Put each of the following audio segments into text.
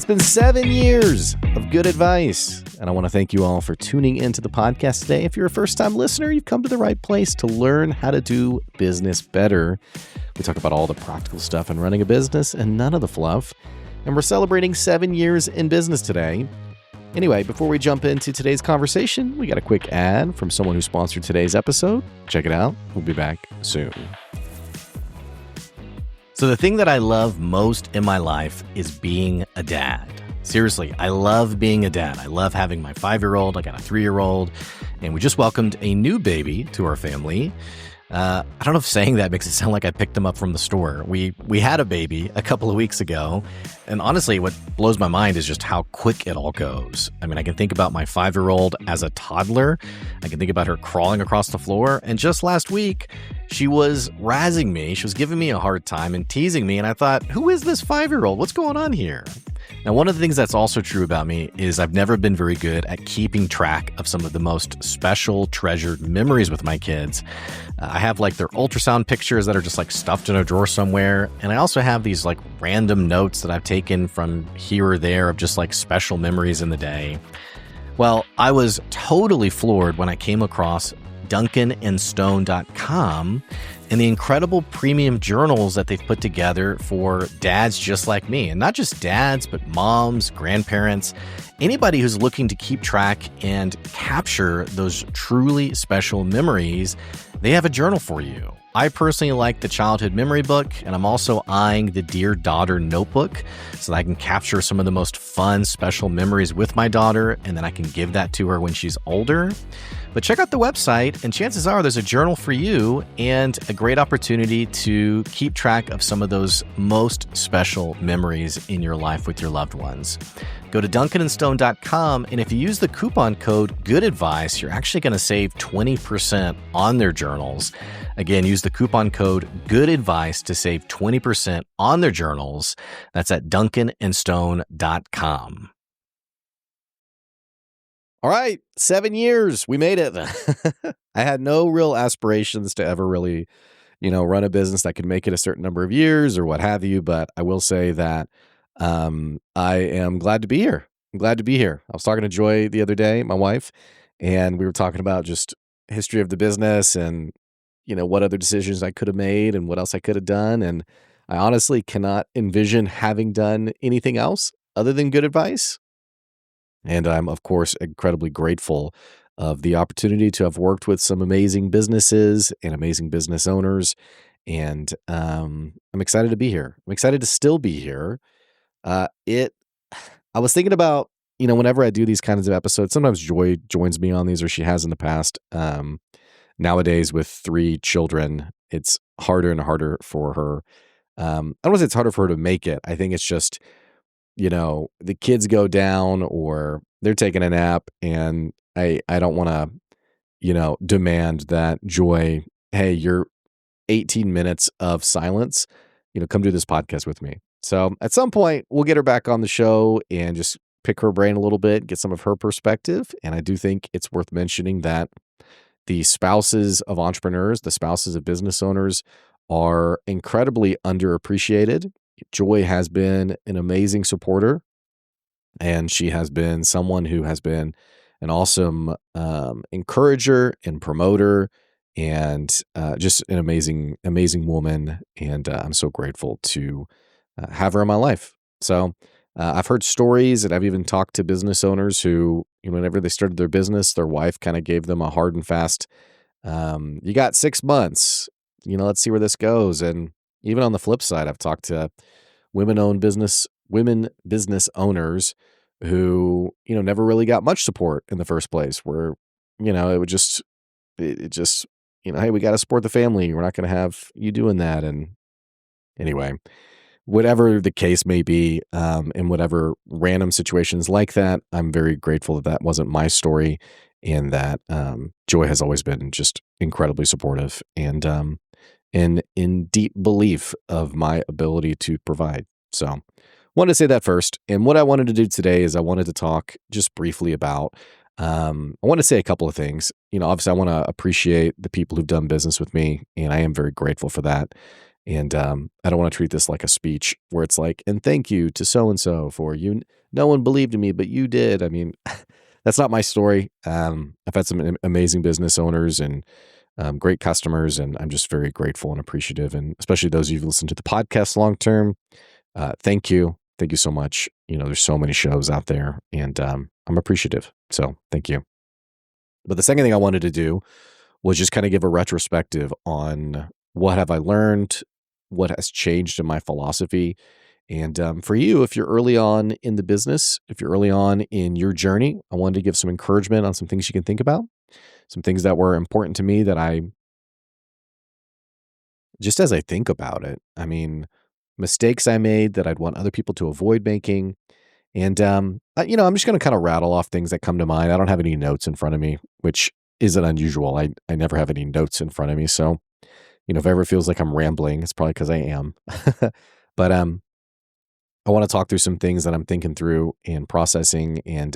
been 7 years of good advice, and I want to thank you all for tuning into the podcast today. If you're a first-time listener, you've come to the right place to learn how to do business better. We talk about all the practical stuff in running a business and none of the fluff, and we're celebrating 7 years in business today. Anyway, before we jump into today's conversation, we got a quick ad from someone who sponsored today's episode. Check it out. We'll be back soon. So the thing that I love most in my life is being a dad. Seriously, I love being a dad. I love having my 5-year-old. I got a 3-year-old, and we just welcomed a new baby to our family. I don't know if saying that makes it sound like I picked them up from the store. We had a baby a couple of weeks ago, and honestly, what blows my mind is just how quick it all goes. I mean, I can think about my 5-year-old as a toddler. I can think about her crawling across the floor, and just last week, she was razzing me. She was giving me a hard time and teasing me, and I thought, who is this 5-year-old? What's going on here? Now, one of the things that's also true about me is I've never been very good at keeping track of some of the most special, treasured memories with my kids. I have like their ultrasound pictures that are just like stuffed in a drawer somewhere. And I also have these like random notes that I've taken from here or there of just like special memories in the day. Well, I was totally floored when I came across DuncanandStone.com and the incredible premium journals that they've put together for dads just like me. And not just dads, but moms, grandparents, anybody who's looking to keep track and capture those truly special memories. They have a journal for you. I personally like the Childhood Memory Book, and I'm also eyeing the Dear Daughter Notebook so that I can capture some of the most fun, special memories with my daughter, and then I can give that to her when she's older. But check out the website, and chances are there's a journal for you and a great opportunity to keep track of some of those most special memories in your life with your loved ones. Go to DuncanandStone.com, and if you use the coupon code GOODADVICE, you're actually going to save 20% on their journals. Again, use the coupon code GOODADVICE to save 20% on their journals. That's at DuncanandStone.com. All right, 7 years. We made it. I had no real aspirations to ever really, run a business that could make it a certain number of years or what have you. But I will say that I am glad to be here. I'm glad to be here. I was talking to Joy the other day, my wife, and we were talking about just history of the business and, what other decisions I could have made and what else I could have done. And I honestly cannot envision having done anything else other than good advice. And I'm, of course, incredibly grateful of the opportunity to have worked with some amazing businesses and amazing business owners. And I'm excited to be here. I'm excited to still be here. I was thinking about, whenever I do these kinds of episodes, sometimes Joy joins me on these, or she has in the past. Nowadays, with 3 children, it's harder and harder for her. I don't want to say it's harder for her to make it. I think it's just, the kids go down or they're taking a nap, and I don't want to, demand that Joy, hey, you're 18 minutes of silence, come do this podcast with me. So at some point we'll get her back on the show and just pick her brain a little bit, get some of her perspective. And I do think it's worth mentioning that the spouses of entrepreneurs, the spouses of business owners are incredibly underappreciated. Joy has been an amazing supporter, and she has been someone who has been an awesome encourager and promoter, and just an amazing, amazing woman. And I'm so grateful to have her in my life. So I've heard stories, and I've even talked to business owners who, whenever they started their business, their wife kind of gave them a hard and fast, you got 6 months, let's see where this goes. And even on the flip side, I've talked to women business owners who, never really got much support in the first place, where, it just, hey, we got to support the family. We're not going to have you doing that. And anyway, whatever the case may be, in whatever random situations like that, I'm very grateful that that wasn't my story, and that Joy has always been just incredibly supportive and in deep belief of my ability to provide. So wanted to say that first. And what I wanted to do today is I wanted to talk just briefly about, I want to say a couple of things. Obviously I want to appreciate the people who've done business with me, and I am very grateful for that. And I don't want to treat this like a speech where it's like, and thank you to so and so for you. No one believed in me, but you did. I mean, that's not my story. I've had some amazing business owners and great customers, and I'm just very grateful and appreciative. And especially those of you who've listened to the podcast long term, thank you. Thank you so much. There's so many shows out there, and I'm appreciative. So thank you. But the second thing I wanted to do was just kind of give a retrospective on what have I learned, what has changed in my philosophy. And for you, if you're early on in the business, if you're early on in your journey, I wanted to give some encouragement on some things you can think about, some things that were important to me that just as I think about it, I mean, mistakes I made that I'd want other people to avoid making. And, I'm just going to kind of rattle off things that come to mind. I don't have any notes in front of me, which isn't unusual. I never have any notes in front of me. So, if it ever feels like I'm rambling, it's probably because I am. But I want to talk through some things that I'm thinking through and processing. And,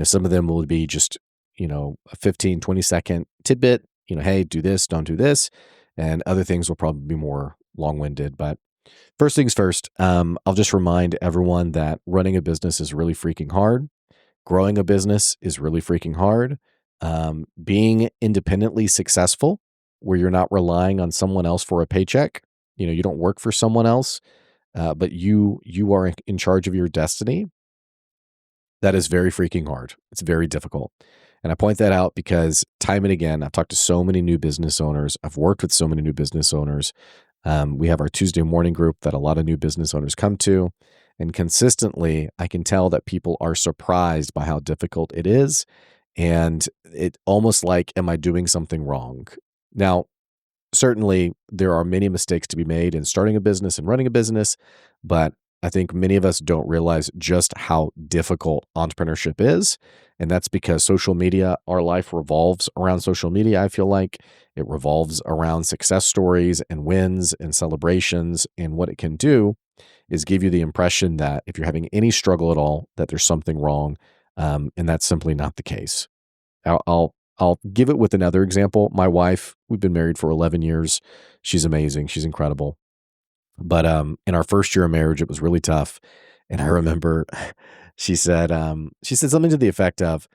some of them will be just, a 15, 20-second tidbit, hey, do this, don't do this. And other things will probably be more long winded. But first things first, I'll just remind everyone that running a business is really freaking hard. Growing a business is really freaking hard. Being independently successful, where you're not relying on someone else for a paycheck, you don't work for someone else, but you are in charge of your destiny. That is very freaking hard. It's very difficult. And I point that out because time and again, I've talked to so many new business owners. I've worked with so many new business owners. We have our Tuesday morning group that a lot of new business owners come to. And consistently, I can tell that people are surprised by how difficult it is. And it almost like, am I doing something wrong? Now, certainly, there are many mistakes to be made in starting a business and running a business, but I think many of us don't realize just how difficult entrepreneurship is. And that's because social media, our life revolves around social media. I feel like it revolves around success stories and wins and celebrations. And what it can do is give you the impression that if you're having any struggle at all, that there's something wrong. And that's simply not the case. I'll give it with another example. My wife, we've been married for 11 years. She's amazing. She's incredible. But in our first year of marriage, it was really tough. And I remember she said something to the effect of,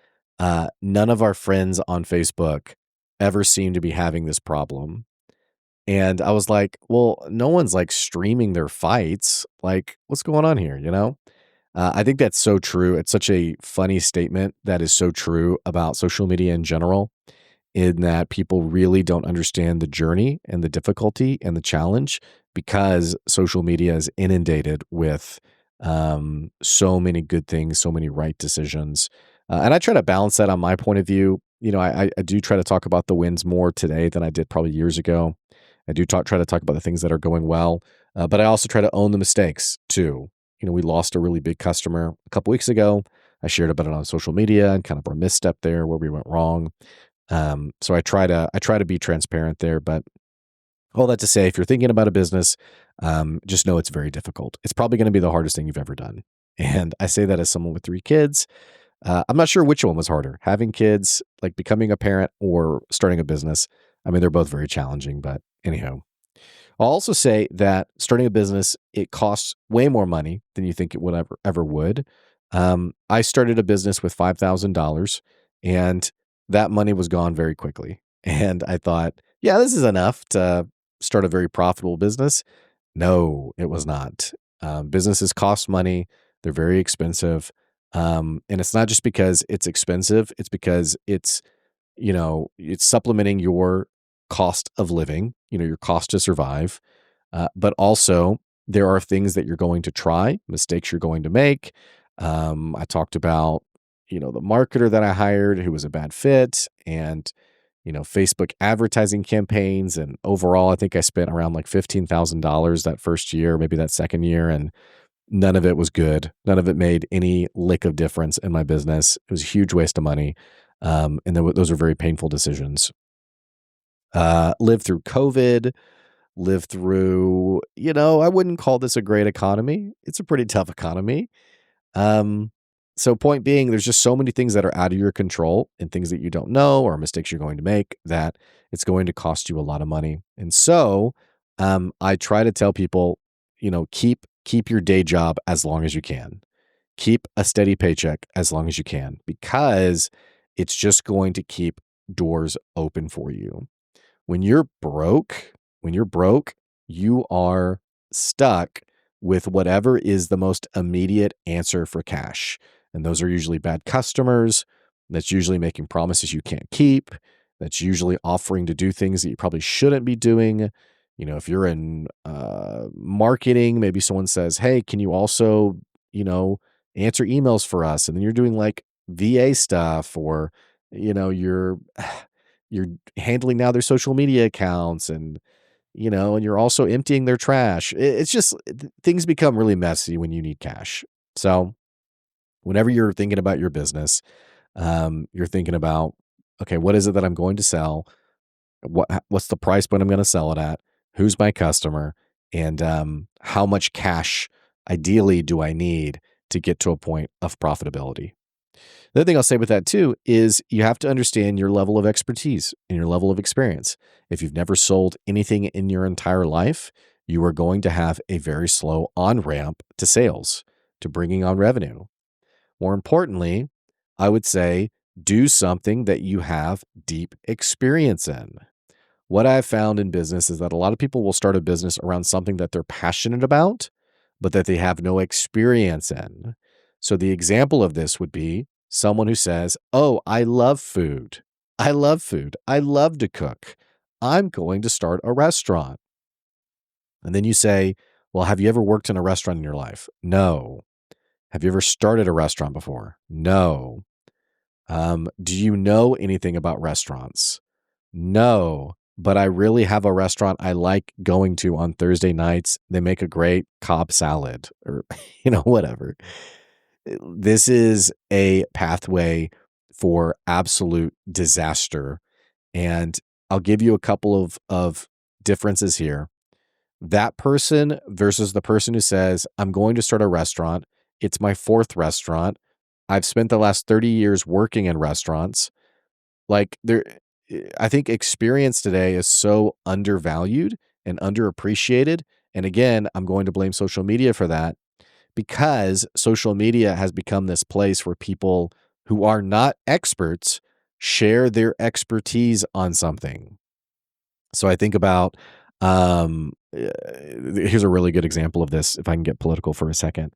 none of our friends on Facebook ever seem to be having this problem. And I was like, well, no one's like streaming their fights. Like, what's going on here? I think that's so true. It's such a funny statement that is so true about social media in general, in that people really don't understand the journey and the difficulty and the challenge because social media is inundated with so many good things, so many right decisions. And I try to balance that on my point of view. I do try to talk about the wins more today than I did probably years ago. I do try to talk about the things that are going well, but I also try to own the mistakes too. We lost a really big customer a couple weeks ago. I shared about it on social media and kind of our misstep there where we went wrong. So I try to be transparent there, but all that to say, if you're thinking about a business, just know it's very difficult. It's probably going to be the hardest thing you've ever done. And I say that as someone with 3 kids. I'm not sure which one was harder, having kids, like becoming a parent, or starting a business. I mean, they're both very challenging, but anyhow. I'll also say that starting a business, it costs way more money than you think it would ever would. I started a business with $5,000, and that money was gone very quickly. And I thought, yeah, this is enough to start a very profitable business. No, it was not. Businesses cost money; they're very expensive, and it's not just because it's expensive; it's because it's supplementing your cost of living, your cost to survive. But also, there are things that you're going to try, mistakes you're going to make. I talked about, the marketer that I hired who was a bad fit, and, Facebook advertising campaigns. And overall, I think I spent around like $15,000 that first year, maybe that second year. And none of it was good. None of it made any lick of difference in my business. It was a huge waste of money. Those are very painful decisions. Lived through COVID, lived through, I wouldn't call this a great economy. It's a pretty tough economy. Um, so point being, there's just so many things that are out of your control and things that you don't know or mistakes you're going to make that it's going to cost you a lot of money. And so I try to tell people, keep your day job as long as you can. Keep a steady paycheck as long as you can because it's just going to keep doors open for you. When you're broke, you are stuck with whatever is the most immediate answer for cash. And those are usually bad customers. That's usually making promises you can't keep. That's usually offering to do things that you probably shouldn't be doing. If you're in marketing, maybe someone says, "Hey, can you also, you know, answer emails for us?" And then you're doing like VA stuff, or you're you're handling now their social media accounts, and you're also emptying their trash. It's just things become really messy when you need cash. So whenever you're thinking about your business, you're thinking about, okay, what is it that I'm going to sell? What's the price point I'm going to sell it at? Who's my customer? And how much cash ideally do I need to get to a point of profitability? The other thing I'll say with that too is you have to understand your level of expertise and your level of experience. If you've never sold anything in your entire life, you are going to have a very slow on ramp to sales, to bringing on revenue. More importantly, I would say do something that you have deep experience in. What I've found in business is that a lot of people will start a business around something that they're passionate about, but that they have no experience in. So the example of this would be someone who says, "Oh, I love food. I love food. I love to cook. I'm going to start a restaurant." And then you say, "Well, have you ever worked in a restaurant in your life?" "No." "Have you ever started a restaurant before?" "No." Do you know anything about restaurants?" "No, but I really have a restaurant I like going to on Thursday nights. They make a great Cobb salad," or, whatever. This is a pathway for absolute disaster. And I'll give you a couple of differences here. That person versus the person who says, "I'm going to start a restaurant. It's my fourth restaurant. I've spent the last 30 years working in restaurants." Like I think experience today is so undervalued and underappreciated. And again, I'm going to blame social media for that because social media has become this place where people who are not experts share their expertise on something. So I think about here's a really good example of this if I can get political for a second.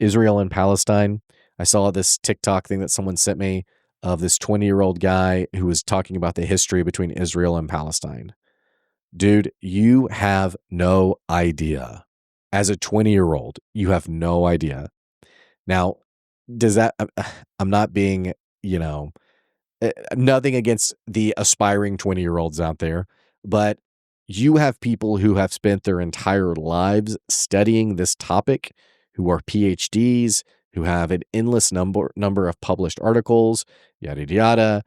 Israel and Palestine. I saw this TikTok thing that someone sent me of this 20-year-old guy who was talking about the history between Israel and Palestine. Dude, you have no idea. As a 20-year-old, you have no idea. Now, does that I'm not being, you know, nothing against the aspiring 20-year-olds out there, but you have people who have spent their entire lives studying this topic, who are PhDs, who have an endless number of published articles, yada yada yada.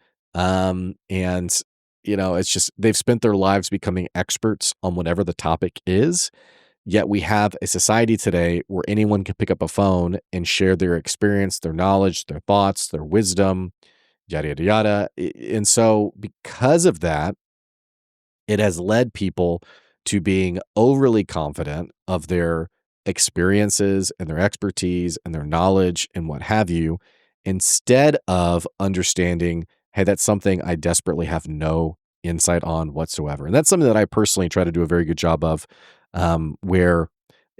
And it's just they've spent their lives becoming experts on whatever the topic is. Yet we have a society today where anyone can pick up a phone and share their experience, their knowledge, their thoughts, their wisdom, yada, yada, yada. And so, because of that, it has led people to being overly confident of their experiences and their expertise and their knowledge and what have you, instead of understanding, hey, that's something I desperately have no insight on whatsoever. And that's something that I personally try to do a very good job of, where,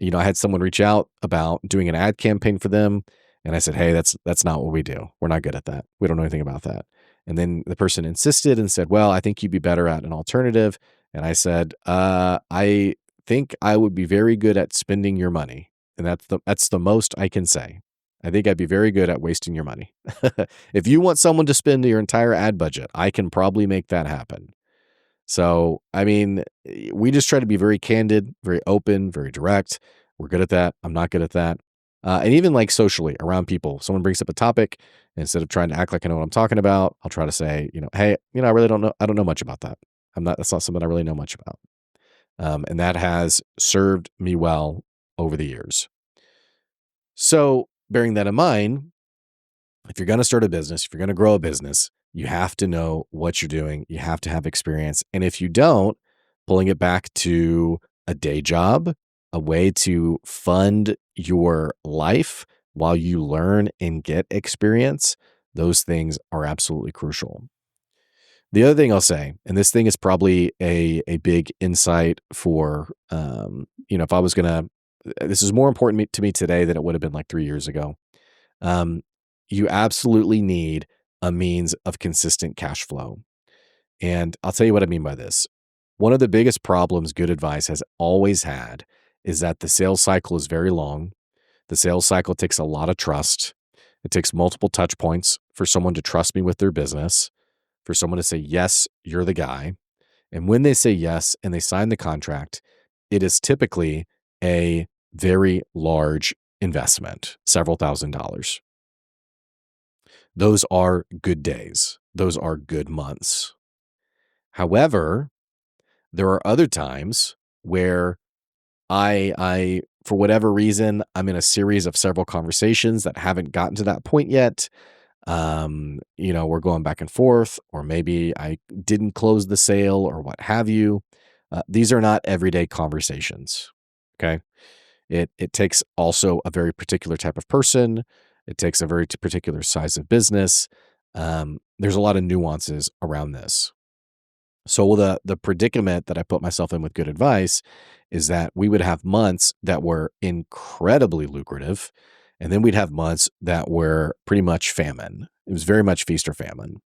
I had someone reach out about doing an ad campaign for them. And I said, "Hey, that's not what we do. We're not good at that. We don't know anything about that." And then the person insisted and said, "Well, I think you'd be better at an alternative." And I said, "I think I would be very good at spending your money. And that's the most I can say. I think I'd be very good at wasting your money. If you want someone to spend your entire ad budget, I can probably make that happen." So, I mean, we just try to be very candid, very open, very direct. We're good at that. I'm not good at that. And even like socially around people, someone brings up a topic, instead of trying to act like I know what I'm talking about, I'll try to say, "Hey, I really don't know. I don't know much about that. That's not something I really know much about." And that has served me well over the years. So, bearing that in mind, if you're going to start a business, if you're going to grow a business, you have to know what you're doing. You have to have experience. And if you don't, pulling it back to a day job, a way to fund your life while you learn and get experience, those things are absolutely crucial. The other thing I'll say, and this thing is probably a big insight for, if I was gonna, this is more important to me today than it would have been like 3 years ago. Um, you absolutely need a means of consistent cash flow. And I'll tell you what I mean by this. One of the biggest problems Good Advice has always had is that the sales cycle is very long. The sales cycle takes a lot of trust. It takes multiple touch points for someone to trust me with their business, for someone to say, yes, you're the guy. And when they say yes and they sign the contract, it is typically a very large investment, several $1,000s. Those are good days. Those are good months. However, there are other times where I for whatever reason, I'm in a series of several conversations that haven't gotten to that point yet. We're going back and forth, or maybe I didn't close the sale or what have you. These are not everyday conversations. Okay. It takes also a very particular type of person. It takes a very particular size of business. There's a lot of nuances around this. So the predicament that I put myself in with Good Advice is that we would have months that were incredibly lucrative, and then we'd have months that were pretty much famine. It was very much feast or famine.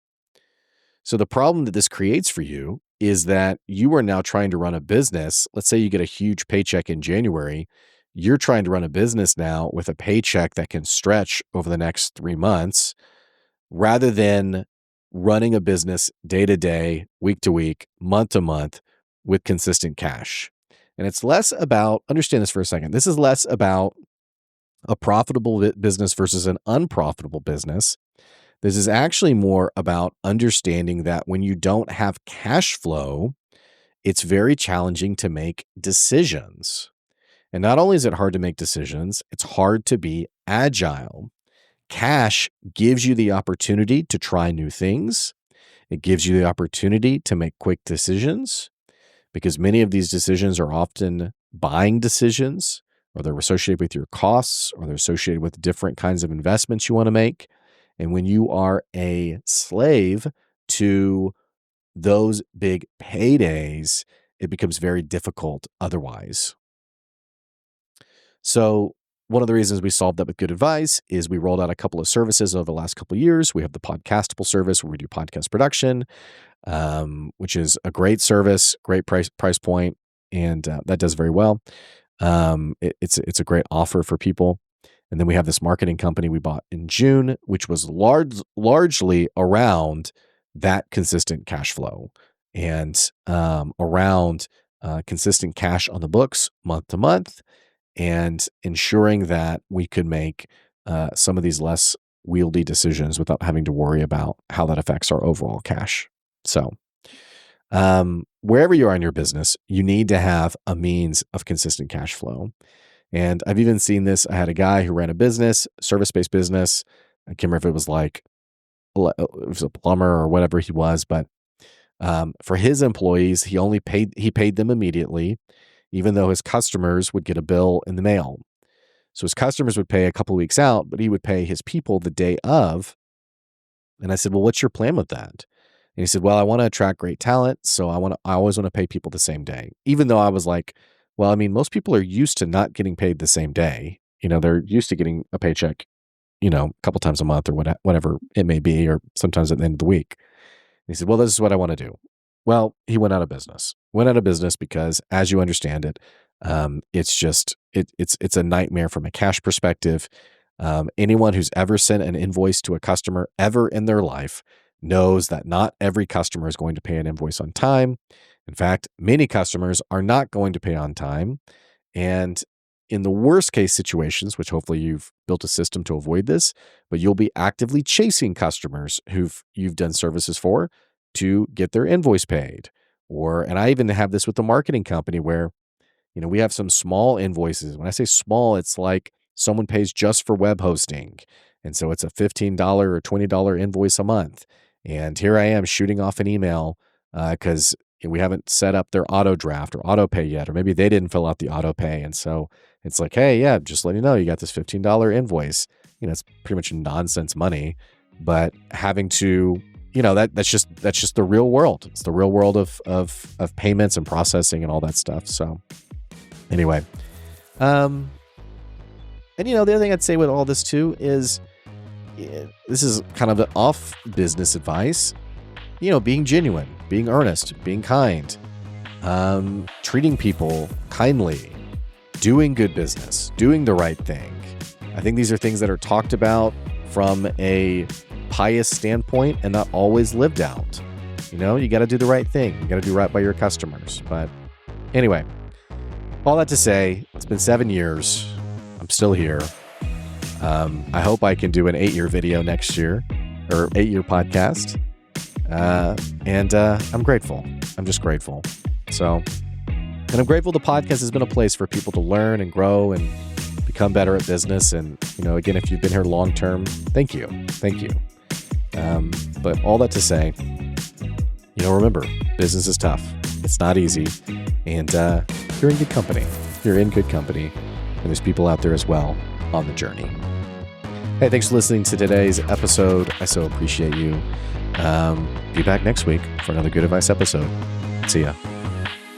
So the problem that this creates for you is that you are now trying to run a business. Let's say you get a huge paycheck in January. You're trying to run a business now with a paycheck that can stretch over the next 3 months rather than running a business day to day, week to week, month to month with consistent cash. And it's less about, understand this for a second, this is less about a profitable business versus an unprofitable business. This is actually more about understanding that when you don't have cash flow, it's very challenging to make decisions. And not only is it hard to make decisions, it's hard to be agile. Cash gives you the opportunity to try new things. It gives you the opportunity to make quick decisions because many of these decisions are often buying decisions, or they're associated with your costs, or they're associated with different kinds of investments you want to make. And when you are a slave to those big paydays, it becomes very difficult otherwise. So one of the reasons we solved that with Good Advice is we rolled out a couple of services over the last couple of years. We have the Podcastable service where we do podcast production, which is a great service, great price point, and that does very well. It's a great offer for people. And then we have this marketing company we bought in June, which was largely around that consistent cash flow and around consistent cash on the books month to month, and ensuring that we could make some of these less wieldy decisions without having to worry about how that affects our overall cash. So wherever you are in your business, you need to have a means of consistent cash flow. And I've even seen this. I had a guy who ran a business, service-based business. I can't remember if it was like, it was a plumber or whatever he was, but for his employees, he paid them immediately, even though his customers would get a bill in the mail. So his customers would pay a couple of weeks out, but he would pay his people the day of. And I said, well, what's your plan with that? And he said, well, I want to attract great talent. So I always want to pay people the same day, even though I was like, well, I mean, most people are used to not getting paid the same day. They're used to getting a paycheck, a couple times a month or whatever it may be, or sometimes at the end of the week. And he said, well, this is what I want to do. Well, he went out of business. Because, as you understand it, it's a nightmare from a cash perspective. Anyone who's ever sent an invoice to a customer ever in their life knows that not every customer is going to pay an invoice on time. In fact, many customers are not going to pay on time. And in the worst case situations, which hopefully you've built a system to avoid this, but you'll be actively chasing customers you've done services for to get their invoice paid. And I even have this with the marketing company where, we have some small invoices. When I say small, it's like someone pays just for web hosting. And so it's a $15 or $20 invoice a month. And here I am shooting off an email because we haven't set up their auto draft or auto pay yet, or maybe they didn't fill out the auto pay. And so it's like, hey, yeah, just let you know, you got this $15 invoice. It's pretty much nonsense money, but having to, that's just the real world. It's the real world of payments and processing and all that stuff. So anyway, and the other thing I'd say with all this too is, this is kind of the off business advice, being genuine, being earnest, being kind, treating people kindly, doing good business, doing the right thing. I think these are things that are talked about from a pious standpoint and not always lived out. You got to do the right thing. You got to do right by your customers. But anyway, all that to say, it's been 7 years. I'm still here. I hope I can do an 8-year video next year, or 8-year podcast. And I'm grateful. I'm just grateful. So, and I'm grateful the podcast has been a place for people to learn and grow and become better at business. And, again, if you've been here long term, thank you. Thank you. But all that to say, remember, business is tough. It's not easy. And you're in good company. You're in good company. And there's people out there as well on the journey. Hey, thanks for listening to today's episode. I so appreciate you. Be back next week for another Good Advice episode. See ya.